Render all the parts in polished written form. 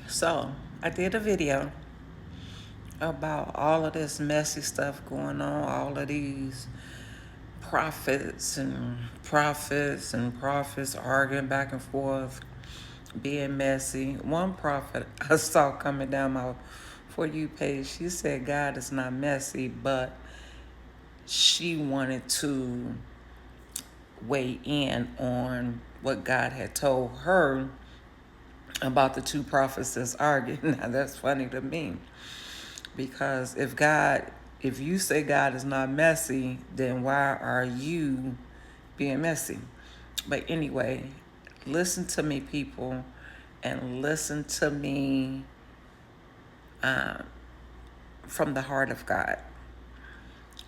So I did a video about all of this messy stuff going on, all of these prophets arguing back and forth, being messy. One prophet I saw coming down my For You page, she said God is not messy, but she wanted to weigh in on what God had told her about the two prophets that's arguing. Now that's funny to me because if you say God is not messy, then why are you being messy? But anyway, listen to me, people, and listen to me from the heart of God.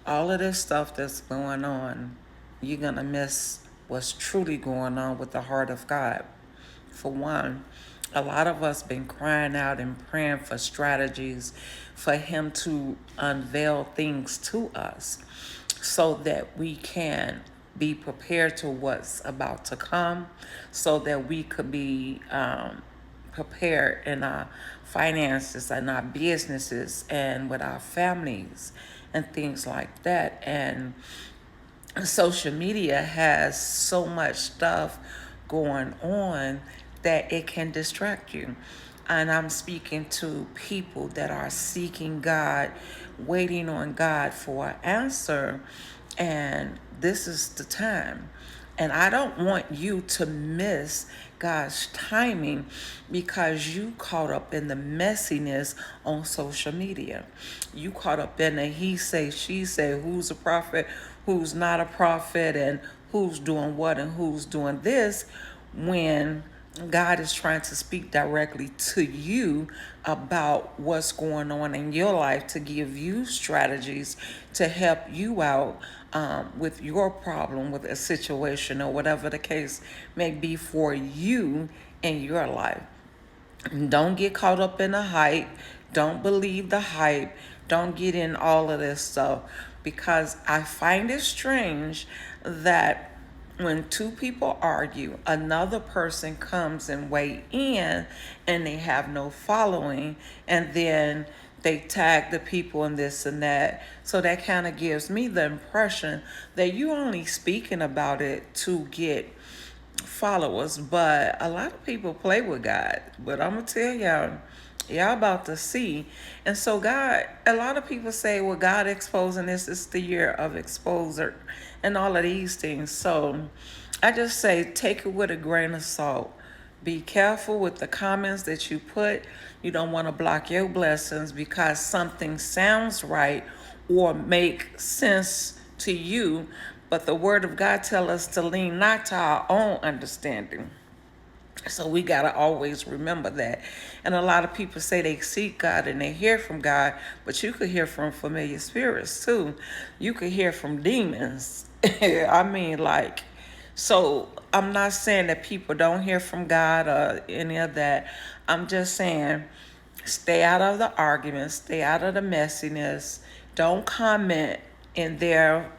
All of this stuff that's going on, you're going to miss what's truly going on with the heart of God. For one, a lot of us been crying out and praying for strategies for him to unveil things to us so that we can be prepared to what's about to come, so that we could be prepared in our finances and our businesses and with our families and things like that. And social media has so much stuff going on that it can distract you. And I'm speaking to people that are seeking God, waiting on God for an answer. And this is the time. And I don't want you to miss God's timing because you caught up in the messiness on social media. You caught up in the he say, she say, who's a prophet, who's not a prophet, and who's doing what and who's doing this, when God is trying to speak directly to you about what's going on in your life to give you strategies to help you out with your problem, with a situation, or whatever the case may be for you in your life. Don't get caught up in the hype. Don't believe the hype. Don't get in all of this stuff because I find it strange that when two people argue, another person comes and weigh in and they have no following, and then they tag the people and this and that. So that kind of gives me the impression that you only speaking about it to get followers, but a lot of people play with God. But I'm gonna tell y'all about to see. And so God, a lot of people say, well, God exposing this is the year of exposure and all of these things. So I just say take it with a grain of salt. Be careful with the comments that you put. You don't want to block your blessings because something sounds right or make sense to you, but the word of God tells us to lean not to our own understanding. So we got to always remember that. And a lot of people say they seek God and they hear from God, but you could hear from familiar spirits too. You could hear from demons. I mean, like, so I'm not saying that people don't hear from God or any of that. I'm just saying stay out of the arguments, stay out of the messiness. Don't comment in their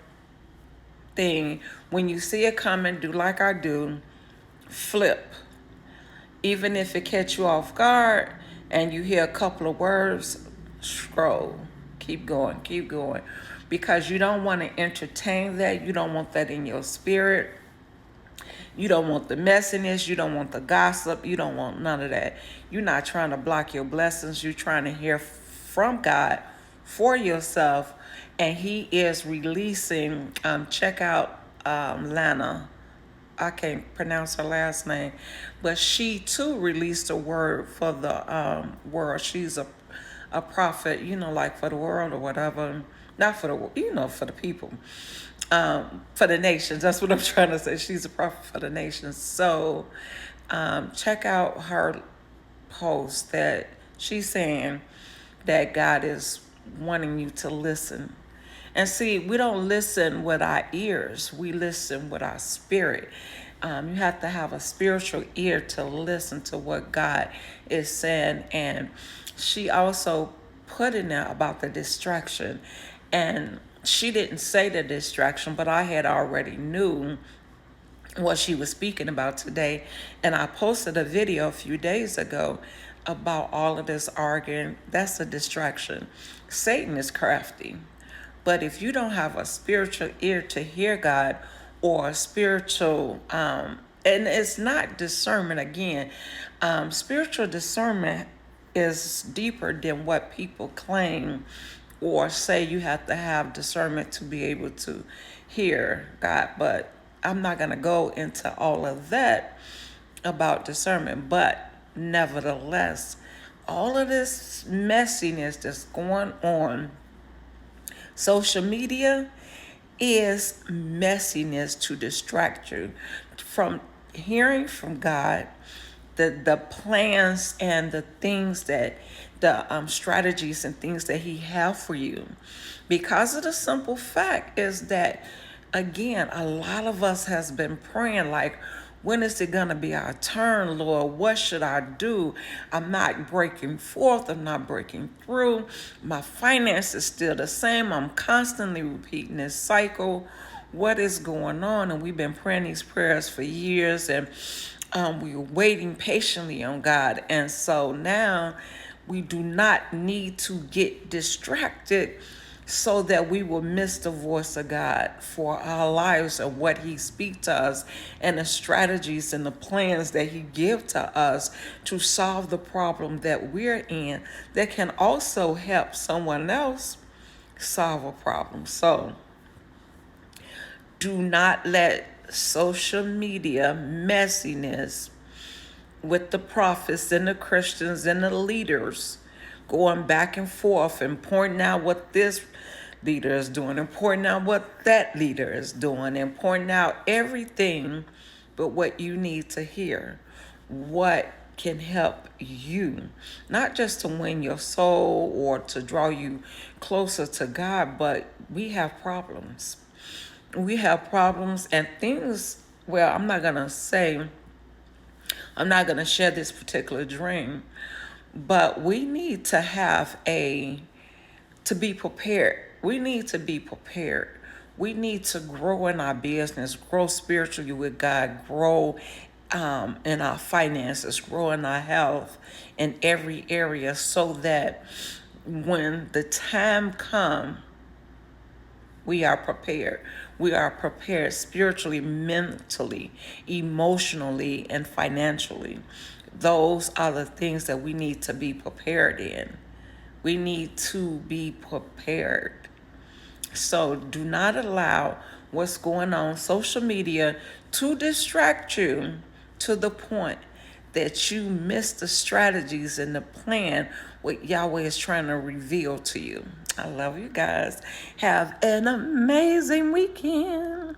thing. When you see it coming, do like I do, flip. Even if it catch you off guard and you hear a couple of words, scroll. Keep going, keep going. Because you don't want to entertain that. You don't want that in your spirit. You don't want the messiness. You don't want the gossip. You don't want none of that. You're not trying to block your blessings. You're trying to hear from God for yourself. And He is releasing, check out Lana. I can't pronounce her last name, but she too released a word for the world. She's a prophet, like for the world or whatever. Not for the, for the people, for the nations. That's what I'm trying to say. She's a prophet for the nations. So check out her post that she's saying that God is wanting you to listen. And see, we don't listen with our ears, we listen with our spirit. You have to have a spiritual ear to listen to what God is saying. And she also put in there about the distraction. And she didn't say the distraction, but I had already knew what she was speaking about today. And I posted a video a few days ago about all of this arguing, that's a distraction. Satan is crafty. But if you don't have a spiritual ear to hear God, or a spiritual, and it's not discernment again, spiritual discernment is deeper than what people claim or say. You have to have discernment to be able to hear God. But I'm not going to go into all of that about discernment. But nevertheless, all of this messiness that's going on social media is messiness to distract you from hearing from God, the plans and the things that the strategies and things that He have for you. Because of the simple fact is that, again, a lot of us has been praying like, when is it going to be our turn, Lord? What should I do? I'm not breaking forth. I'm not breaking through. My finances is still the same. I'm constantly repeating this cycle. What is going on? And we've been praying these prayers for years, and we were waiting patiently on God. And so now we do not need to get distracted so that we will miss the voice of God for our lives, of what He speaks to us and the strategies and the plans that He gives to us to solve the problem that we're in, that can also help someone else solve a problem. So do not let social media messiness with the prophets and the Christians and the leaders going back and forth and pointing out what this leader is doing and pointing out what that leader is doing and pointing out everything but what you need to hear, what can help you, not just to win your soul or to draw you closer to God, but we have problems. We have problems and things. Well, I'm not going to share this particular dream, but we need to to be prepared. We need to be prepared. We need to grow in our business, grow spiritually with God, grow in our finances, grow in our health in every area, so that when the time comes, we are prepared. We are prepared spiritually, mentally, emotionally, and financially. Those are the things that we need to be prepared in. We need to be prepared. So do not allow what's going on social media to distract you to the point that you miss the strategies and the plan what Yahweh is trying to reveal to you. I love you guys. Have an amazing weekend.